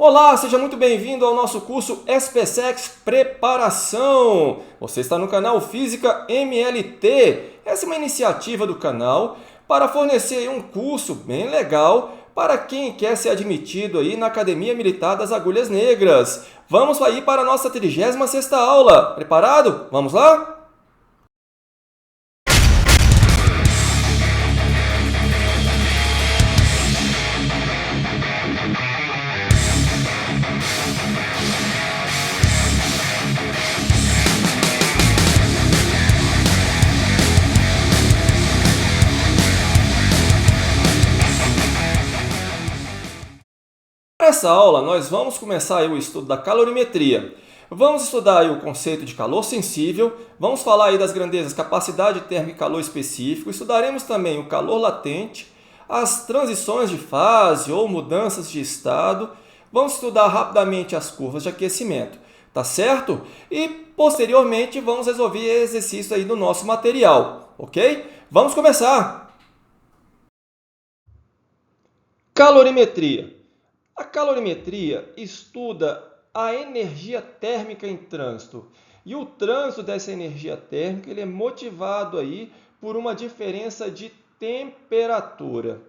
Olá, seja muito bem-vindo ao nosso curso SPSEX Preparação. Você está no canal Física MLT. Essa é uma iniciativa do canal para fornecer um curso bem legal para quem quer ser admitido aí na Academia Militar das Agulhas Negras. Vamos aí para a nossa 36ª aula. Preparado? Vamos lá? Nessa aula, nós vamos começar aí o estudo da calorimetria. Vamos estudar aí o conceito de calor sensível, vamos falar aí das grandezas capacidade térmica e calor específico, estudaremos também o calor latente, as transições de fase ou mudanças de estado, vamos estudar rapidamente as curvas de aquecimento, tá certo? E, posteriormente, vamos resolver exercícios aí do nosso material, ok? Vamos começar! Calorimetria. A calorimetria estuda a energia térmica em trânsito. E o trânsito dessa energia térmica ele é motivado aí por uma diferença de temperatura.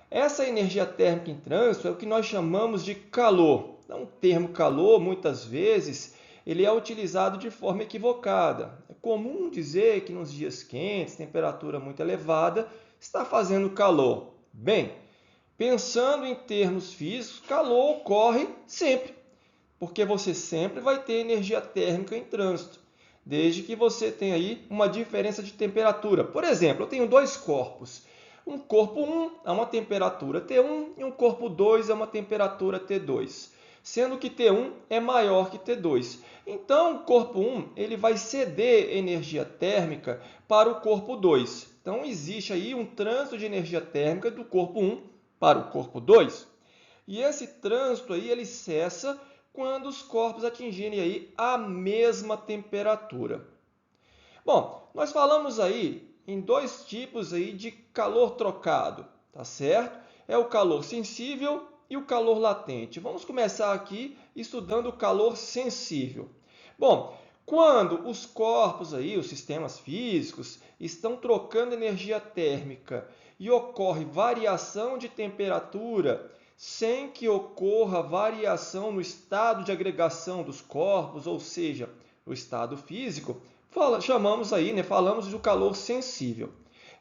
Essa energia térmica em trânsito é o que nós chamamos de calor. Então, o termo calor, muitas vezes, ele é utilizado de forma equivocada. É comum dizer que nos dias quentes, temperatura muito elevada, está fazendo calor. Bem, pensando em termos físicos, calor ocorre sempre, porque você sempre vai ter energia térmica em trânsito, desde que você tenha aí uma diferença de temperatura. Por exemplo, eu tenho dois corpos. Um corpo 1 é uma temperatura T1 e um corpo 2 é uma temperatura T2, sendo que T1 é maior que T2. Então, o corpo 1 ele vai ceder energia térmica para o corpo 2. Então, existe aí um trânsito de energia térmica do corpo 1 para o corpo 2. E esse trânsito aí, ele cessa quando os corpos atingirem aí a mesma temperatura. Bom, nós falamos aí em dois tipos aí de calor trocado, tá certo? É o calor sensível e o calor latente. Vamos começar aqui estudando o calor sensível. Bom, quando os corpos aí, os sistemas físicos, estão trocando energia térmica e ocorre variação de temperatura sem que ocorra variação no estado de agregação dos corpos, ou seja, no estado físico, falamos do calor sensível.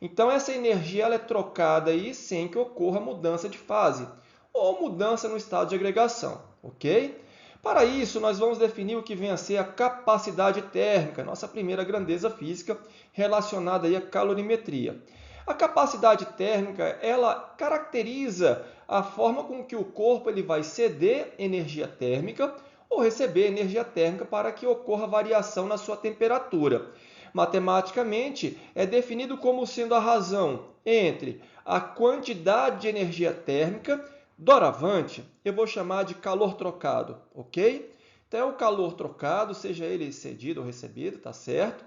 Então, essa energia ela é trocada aí sem que ocorra mudança de fase ou mudança no estado de agregação, ok? Para isso, nós vamos definir o que vem a ser a capacidade térmica, nossa primeira grandeza física relacionada aí à calorimetria. A capacidade térmica, ela caracteriza a forma com que o corpo ele vai ceder energia térmica ou receber energia térmica para que ocorra variação na sua temperatura. Matematicamente, é definido como sendo a razão entre a quantidade de energia térmica, doravante, eu vou chamar de calor trocado, ok? Então, o calor trocado, seja ele cedido ou recebido, tá certo?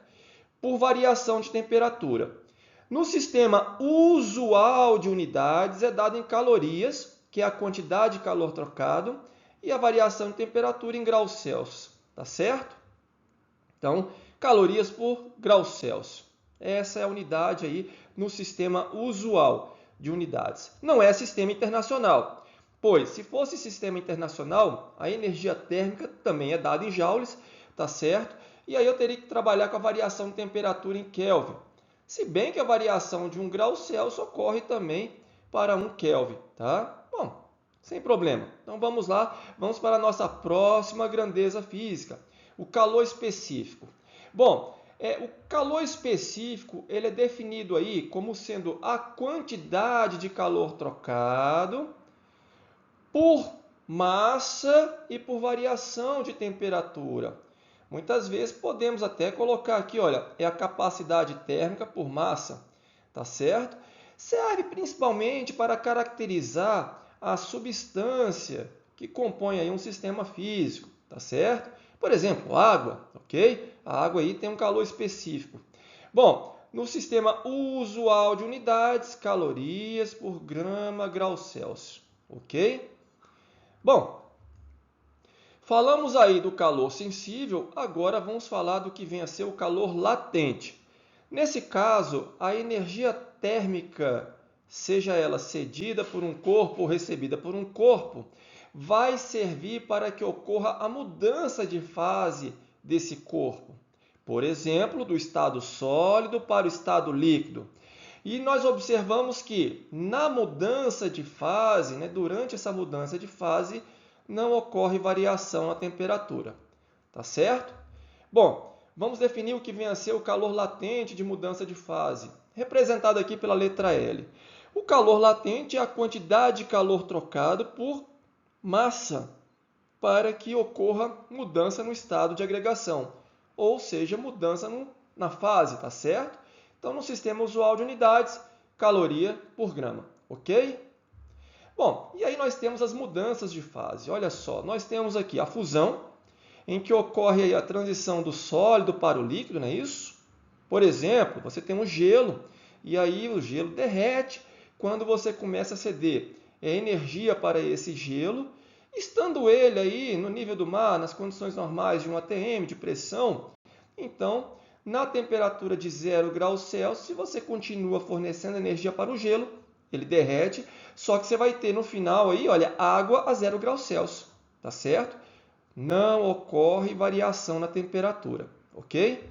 Por variação de temperatura. No sistema usual de unidades, é dado em calorias, que é a quantidade de calor trocado, e a variação de temperatura em graus Celsius, tá certo? Então, calorias por graus Celsius. Essa é a unidade aí no sistema usual de unidades. Não é sistema internacional, pois se fosse sistema internacional, a energia térmica também é dada em joules, tá certo? E aí eu teria que trabalhar com a variação de temperatura em Kelvin. Se bem que a variação de 1 grau Celsius ocorre também para 1 Kelvin, tá? Bom, sem problema. Então vamos lá, vamos para a nossa próxima grandeza física, o calor específico. Bom, o calor específico ele é definido aí como sendo a quantidade de calor trocado por massa e por variação de temperatura. Muitas vezes podemos até colocar aqui, olha, é a capacidade térmica por massa, tá certo? Serve principalmente para caracterizar a substância que compõe aí um sistema físico, tá certo? Por exemplo, água, ok? A água aí tem um calor específico. Bom, no sistema usual de unidades, calorias por grama grau Celsius, ok? Bom, Falamos aí do calor sensível, agora vamos falar do que vem a ser o calor latente. Nesse caso, a energia térmica, seja ela cedida por um corpo ou recebida por um corpo, vai servir para que ocorra a mudança de fase desse corpo. Por exemplo, do estado sólido para o estado líquido. E nós observamos que na mudança de fase, durante essa mudança de fase, não ocorre variação na temperatura. Tá certo? Bom, vamos definir o que vem a ser o calor latente de mudança de fase, representado aqui pela letra L. O calor latente é a quantidade de calor trocado por massa para que ocorra mudança no estado de agregação, ou seja, mudança na fase, tá certo? Então, no sistema usual de unidades, caloria por grama, ok? Bom, e aí nós temos as mudanças de fase. Olha só, nós temos aqui a fusão, em que ocorre aí a transição do sólido para o líquido, não é isso? Por exemplo, você tem um gelo, e aí o gelo derrete quando você começa a ceder energia para esse gelo, estando ele aí no nível do mar, nas condições normais de 1 atm de pressão. Então, na temperatura de 0 graus Celsius, se você continua fornecendo energia para o gelo, ele derrete, só que você vai ter no final aí, olha, água a 0 graus Celsius, tá certo? Não ocorre variação na temperatura, ok?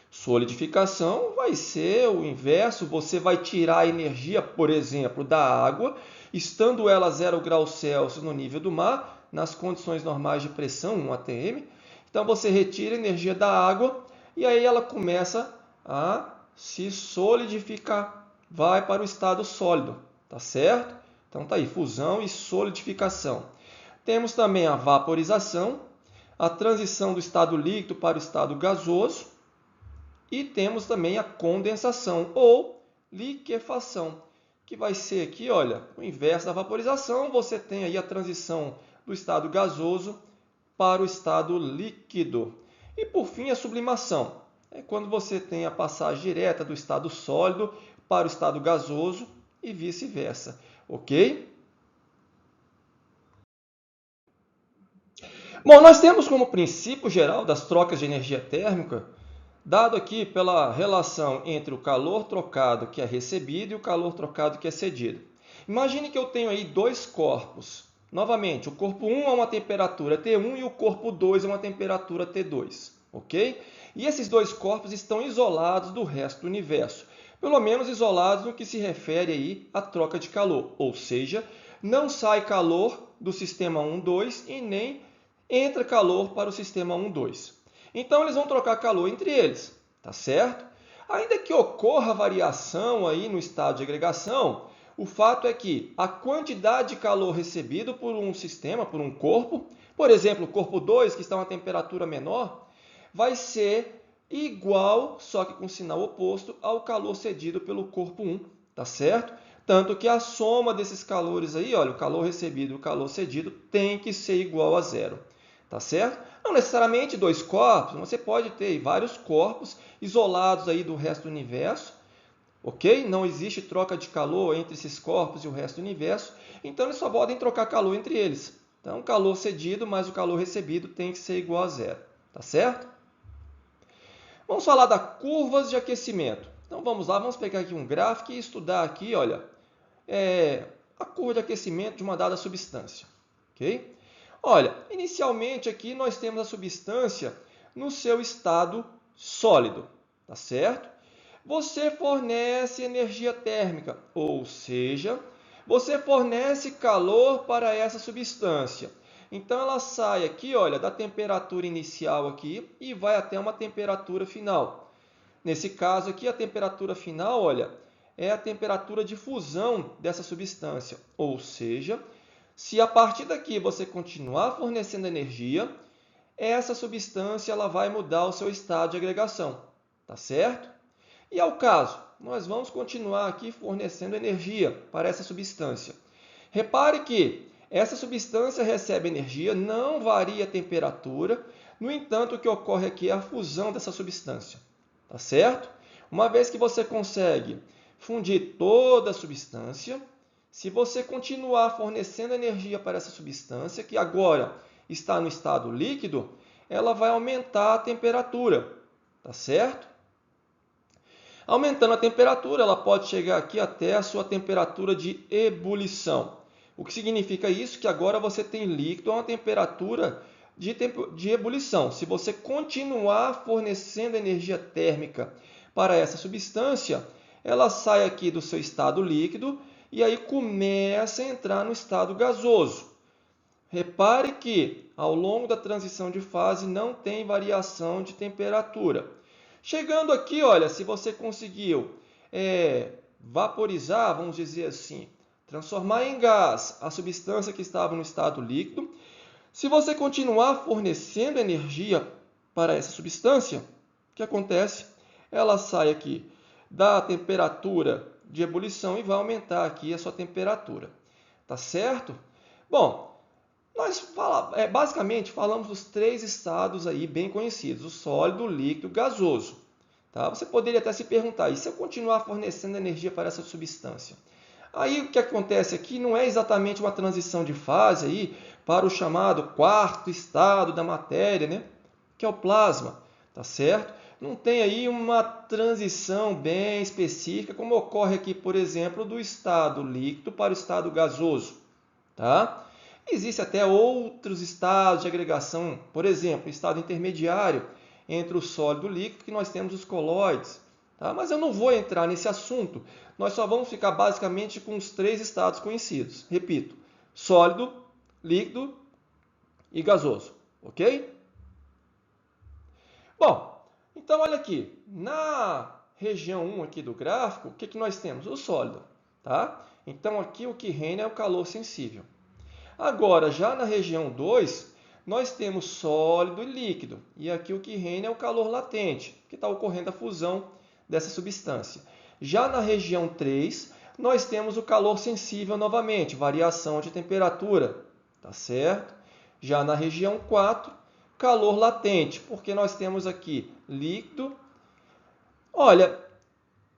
Solidificação vai ser o inverso, você vai tirar a energia, por exemplo, da água, estando ela a 0 graus Celsius no nível do mar, nas condições normais de pressão, 1 atm. Então você retira a energia da água e aí ela começa a se solidificar, vai para o estado sólido, tá certo? Então tá aí, fusão e solidificação. Temos também a vaporização, a transição do estado líquido para o estado gasoso e temos também a condensação ou liquefação, que vai ser aqui, olha, o inverso da vaporização, você tem aí a transição do estado gasoso para o estado líquido. E por fim, a sublimação, é quando você tem a passagem direta do estado sólido para o estado gasoso e vice-versa, ok? Bom, nós temos como princípio geral das trocas de energia térmica, dado aqui pela relação entre o calor trocado que é recebido e o calor trocado que é cedido. Imagine que eu tenho aí dois corpos. Novamente, o corpo 1 a uma temperatura T1 e o corpo 2 a uma temperatura T2, ok? E esses dois corpos estão isolados do resto do universo, pelo menos isolados no que se refere aí à troca de calor, ou seja, não sai calor do sistema 1-2 e nem entra calor para o sistema 1-2. Então, eles vão trocar calor entre eles, tá certo? Ainda que ocorra variação aí no estado de agregação, o fato é que a quantidade de calor recebido por um sistema, por um corpo, por exemplo, o corpo 2, que está a uma temperatura menor, vai ser igual, só que com sinal oposto, ao calor cedido pelo corpo 1, tá certo? Tanto que a soma desses calores aí, olha, o calor recebido e o calor cedido tem que ser igual a zero. Tá certo? Não necessariamente dois corpos, você pode ter vários corpos isolados aí do resto do universo, ok? Não existe troca de calor entre esses corpos e o resto do universo, então eles só podem trocar calor entre eles. Então, o calor cedido mais o calor recebido tem que ser igual a zero, tá certo? Vamos falar das curvas de aquecimento. Então, vamos lá, vamos pegar aqui um gráfico e estudar aqui, olha, a curva de aquecimento de uma dada substância, ok? Olha, inicialmente aqui nós temos a substância no seu estado sólido, tá certo? Você fornece energia térmica, ou seja, você fornece calor para essa substância. Então ela sai aqui, olha, da temperatura inicial aqui e vai até uma temperatura final. Nesse caso aqui, a temperatura final, olha, é a temperatura de fusão dessa substância, ou seja, se a partir daqui você continuar fornecendo energia, essa substância ela vai mudar o seu estado de agregação, tá certo? E ao caso, nós vamos continuar aqui fornecendo energia para essa substância. Repare que essa substância recebe energia, não varia a temperatura, no entanto, o que ocorre aqui é a fusão dessa substância, tá certo? Uma vez que você consegue fundir toda a substância, se você continuar fornecendo energia para essa substância, que agora está no estado líquido, ela vai aumentar a temperatura, tá certo? Aumentando a temperatura, ela pode chegar aqui até a sua temperatura de ebulição. O que significa isso? Que agora você tem líquido a uma temperatura de ebulição. Se você continuar fornecendo energia térmica para essa substância, ela sai aqui do seu estado líquido e aí começa a entrar no estado gasoso. Repare que ao longo da transição de fase não tem variação de temperatura. Chegando aqui, olha, se você conseguiu vaporizar, vamos dizer assim, transformar em gás a substância que estava no estado líquido, se você continuar fornecendo energia para essa substância, o que acontece? Ela sai aqui da temperatura de ebulição e vai aumentar aqui a sua temperatura. Tá certo? Bom, nós basicamente falamos dos três estados aí bem conhecidos, o sólido, o líquido e o gasoso. Tá? Você poderia até se perguntar, e se eu continuar fornecendo energia para essa substância? Aí o que acontece aqui não é exatamente uma transição de fase aí para o chamado quarto estado da matéria, né? Que é o plasma, tá certo? Não tem aí uma transição bem específica, como ocorre aqui, por exemplo, do estado líquido para o estado gasoso, tá? Existem até outros estados de agregação, por exemplo, o estado intermediário entre o sólido e o líquido, que nós temos os colóides. Tá? Mas eu não vou entrar nesse assunto, nós só vamos ficar basicamente com os três estados conhecidos. Repito, sólido, líquido e gasoso, ok? Bom, então olha aqui, na região 1 aqui do gráfico, o que nós temos? O sólido, tá? Então aqui o que reina é o calor sensível. Agora, já na região 2, nós temos sólido e líquido. E aqui o que reina é o calor latente, que está ocorrendo a fusão dessa substância. Já na região 3, nós temos o calor sensível novamente, variação de temperatura, tá certo? Já na região 4, calor latente, porque nós temos aqui líquido. Olha,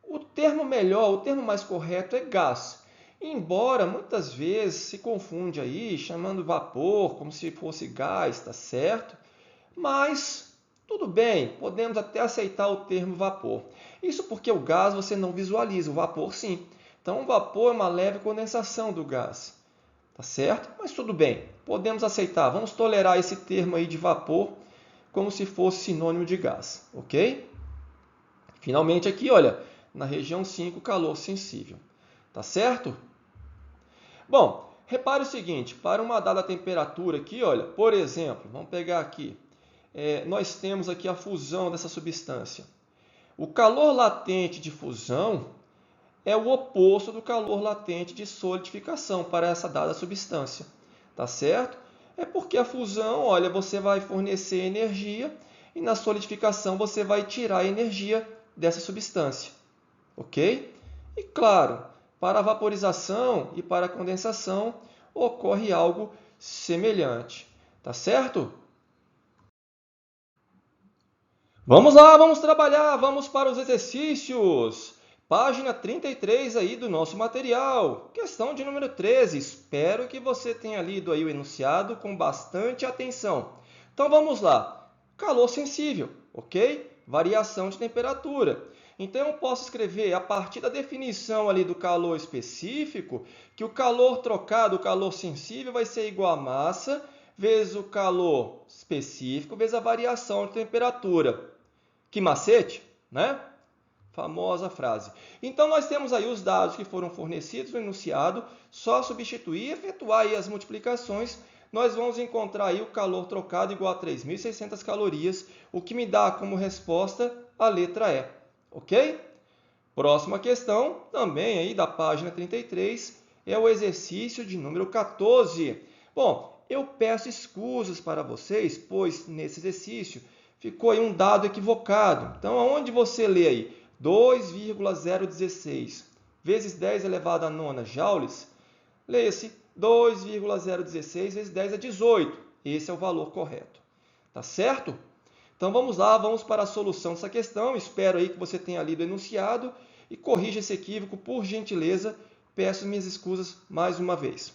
o termo melhor, o termo mais correto é gás. Embora muitas vezes se confunde aí, chamando vapor como se fosse gás, tá certo? Mas tudo bem, podemos até aceitar o termo vapor. Isso porque o gás você não visualiza, o vapor sim. Então o vapor é uma leve condensação do gás, tá certo? Mas tudo bem, podemos aceitar, vamos tolerar esse termo aí de vapor como se fosse sinônimo de gás, ok? Finalmente aqui, olha, na região 5, calor sensível, tá certo? Bom, repare o seguinte, para uma dada temperatura aqui, olha, por exemplo, vamos pegar aqui, nós temos aqui a fusão dessa substância. O calor latente de fusão é o oposto do calor latente de solidificação para essa dada substância, tá certo? É porque a fusão, olha, você vai fornecer energia e na solidificação você vai tirar energia dessa substância, ok? E claro, para a vaporização e para a condensação ocorre algo semelhante, tá certo? Vamos lá, vamos trabalhar, vamos para os exercícios. Página 33 aí do nosso material, questão de número 13. Espero que você tenha lido aí o enunciado com bastante atenção. Então vamos lá. Calor sensível, ok? Variação de temperatura. Então, eu posso escrever, a partir da definição ali do calor específico, que o calor trocado, o calor sensível, vai ser igual a massa vezes o calor específico vezes a variação de temperatura. Que macete, né? Famosa frase. Então, nós temos aí os dados que foram fornecidos no enunciado, só substituir e efetuar aí as multiplicações, nós vamos encontrar aí o calor trocado igual a 3.600 calorias, o que me dá como resposta a letra E. Ok? Próxima questão, também aí da página 33, é o exercício de número 14. Bom, eu peço escusas para vocês, pois nesse exercício ficou aí um dado equivocado. Então, aonde você lê aí 2,016 vezes 10 elevado a 9 joules, leia-se 2,016 vezes 10 é 18. Esse é o valor correto. Tá certo? Então vamos lá, vamos para a solução dessa questão. Espero aí que você tenha lido o enunciado e corrija esse equívoco, por gentileza. Peço minhas escusas mais uma vez.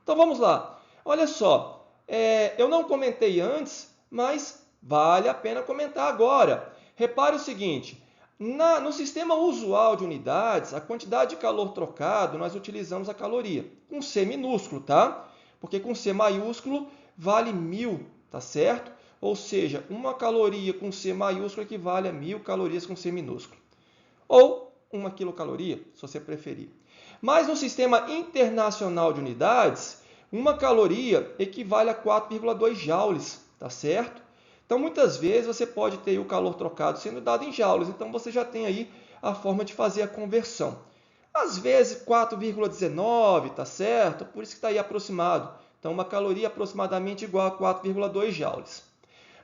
Então vamos lá. Olha só, Eu não comentei antes, mas vale a pena comentar agora. Repare o seguinte, no sistema usual de unidades, a quantidade de calor trocado, nós utilizamos a caloria, com C minúsculo, tá? Porque com C maiúsculo vale 1000, tá certo? Ou seja, uma caloria com C maiúsculo equivale a 1000 calorias com C minúsculo. Ou 1 quilocaloria, se você preferir. Mas no sistema internacional de unidades, uma caloria equivale a 4,2 joules, tá certo? Então, muitas vezes você pode ter o calor trocado sendo dado em joules, então você já tem aí a forma de fazer a conversão. Às vezes 4,19, tá certo? Por isso que está aí aproximado. Então, uma caloria aproximadamente igual a 4,2 joules.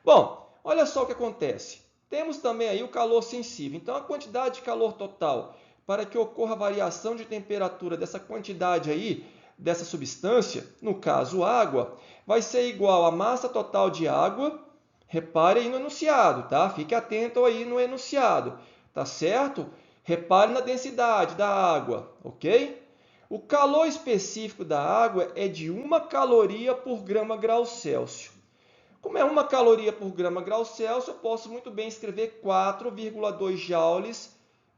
Bom, olha só o que acontece. Temos também aí o calor sensível. Então, a quantidade de calor total para que ocorra variação de temperatura dessa quantidade aí, dessa substância, no caso água, vai ser igual à massa total de água. Repare aí no enunciado, tá? Fique atento aí no enunciado, tá certo? Repare na densidade da água, ok? O calor específico da água é de 1 caloria por grama grau Celsius. Como é 1 caloria por grama grau Celsius, eu posso muito bem escrever 4,2 joules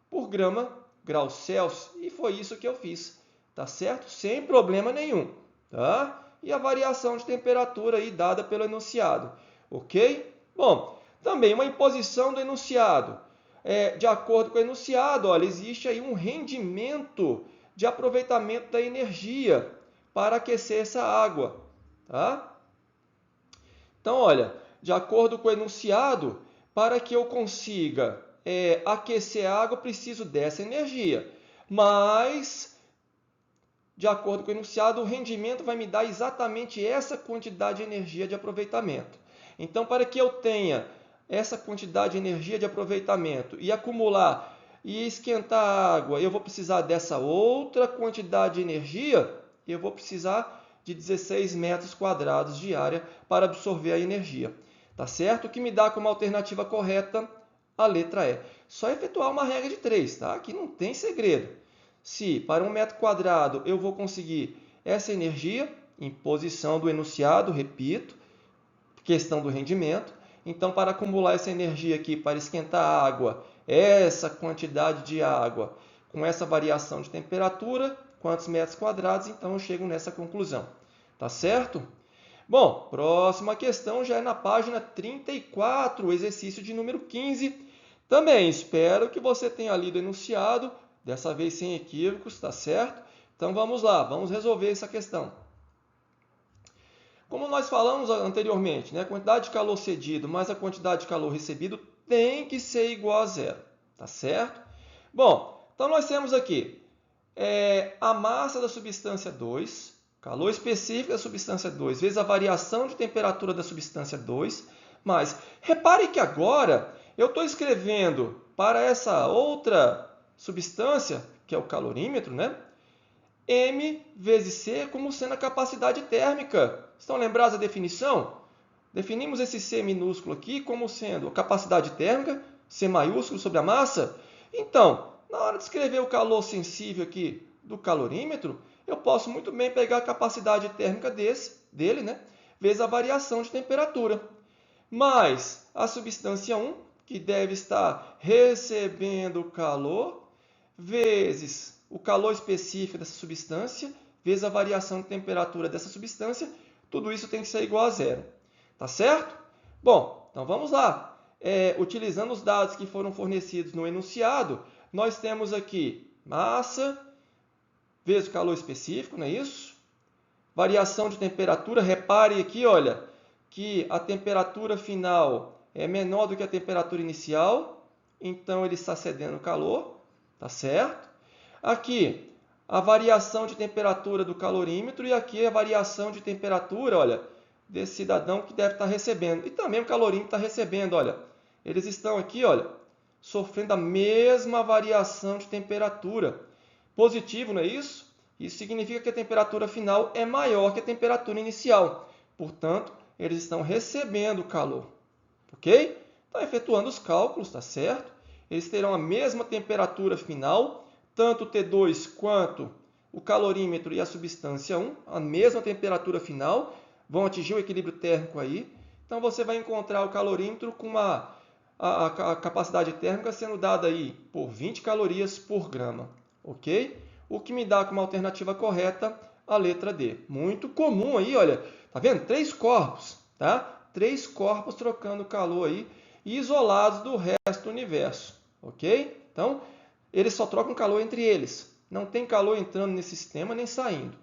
por grama grau Celsius. E foi isso que eu fiz, tá certo? Sem problema nenhum, tá? E a variação de temperatura aí dada pelo enunciado, ok? Bom, também uma imposição do enunciado. De acordo com o enunciado, olha, existe aí um rendimento de aproveitamento da energia para aquecer essa água, tá? Então, olha, de acordo com o enunciado, para que eu consiga aquecer a água, eu preciso dessa energia. Mas, de acordo com o enunciado, o rendimento vai me dar exatamente essa quantidade de energia de aproveitamento. Então, para que eu tenha essa quantidade de energia de aproveitamento e acumular e esquentar a água, eu vou precisar dessa outra quantidade de energia, eu vou precisar de 16 metros quadrados de área para absorver a energia. Tá certo? O que me dá como alternativa correta a letra E. Só efetuar uma regra de 3, tá? Aqui não tem segredo. Se para 1 metro quadrado eu vou conseguir essa energia, em posição do enunciado, repito, questão do rendimento. Então, para acumular essa energia aqui, para esquentar a água, essa quantidade de água, com essa variação de temperatura, quantos metros quadrados, então eu chego nessa conclusão. Tá certo? Bom, próxima questão já é na página 34, o exercício de número 15. Também espero que você tenha lido o enunciado, dessa vez sem equívocos, tá certo? Então vamos lá, vamos resolver essa questão. Como nós falamos anteriormente, né, a quantidade de calor cedido mais a quantidade de calor recebido tem que ser igual a zero, tá certo? Bom, então nós temos aqui a massa da substância 2, calor específico da substância 2, vezes a variação de temperatura da substância 2, mas repare que agora eu estou escrevendo para essa outra substância, que é o calorímetro, né? M vezes C como sendo a capacidade térmica. Estão lembrados da definição? Definimos esse C minúsculo aqui como sendo a capacidade térmica, C maiúsculo sobre a massa. Então, na hora de escrever o calor sensível aqui do calorímetro, eu posso muito bem pegar a capacidade térmica dele, né? Vezes a variação de temperatura. Mais a substância 1, que deve estar recebendo calor, vezes o calor específico dessa substância, vezes a variação de temperatura dessa substância, tudo isso tem que ser igual a zero. Tá certo? Bom, então vamos lá. Utilizando os dados que foram fornecidos no enunciado, nós temos aqui massa vezes o calor específico, não é isso? Variação de temperatura, repare aqui, olha, que a temperatura final é menor do que a temperatura inicial, então ele está cedendo calor, tá certo? Aqui, a variação de temperatura do calorímetro e aqui a variação de temperatura, olha, desse cidadão que deve estar recebendo. E também o calorímetro está recebendo, olha. Eles estão aqui, olha, sofrendo a mesma variação de temperatura. Positivo, não é isso? Isso significa que a temperatura final é maior que a temperatura inicial. Portanto, eles estão recebendo calor. Ok? Então, efetuando os cálculos, tá certo? Eles terão a mesma temperatura final, tanto o T2 quanto o calorímetro e a substância 1, a mesma temperatura final, vão atingir o equilíbrio térmico aí. Então, você vai encontrar o calorímetro com a capacidade térmica sendo dada aí por 20 calorias por grama, ok? O que me dá como alternativa correta a letra D. Muito comum aí, olha, tá vendo? 3 corpos, tá? 3 corpos trocando calor aí, isolados do resto do universo, ok? Então, eles só trocam calor entre eles. Não tem calor entrando nesse sistema nem saindo,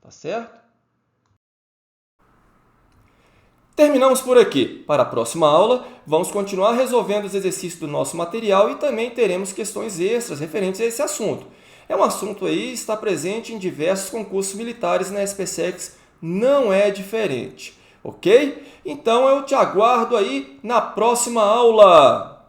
tá certo? Terminamos por aqui. Para a próxima aula, vamos continuar resolvendo os exercícios do nosso material e também teremos questões extras referentes a esse assunto. É um assunto aí, está presente em diversos concursos militares na SpaceX, não é diferente, ok? Então eu te aguardo aí na próxima aula!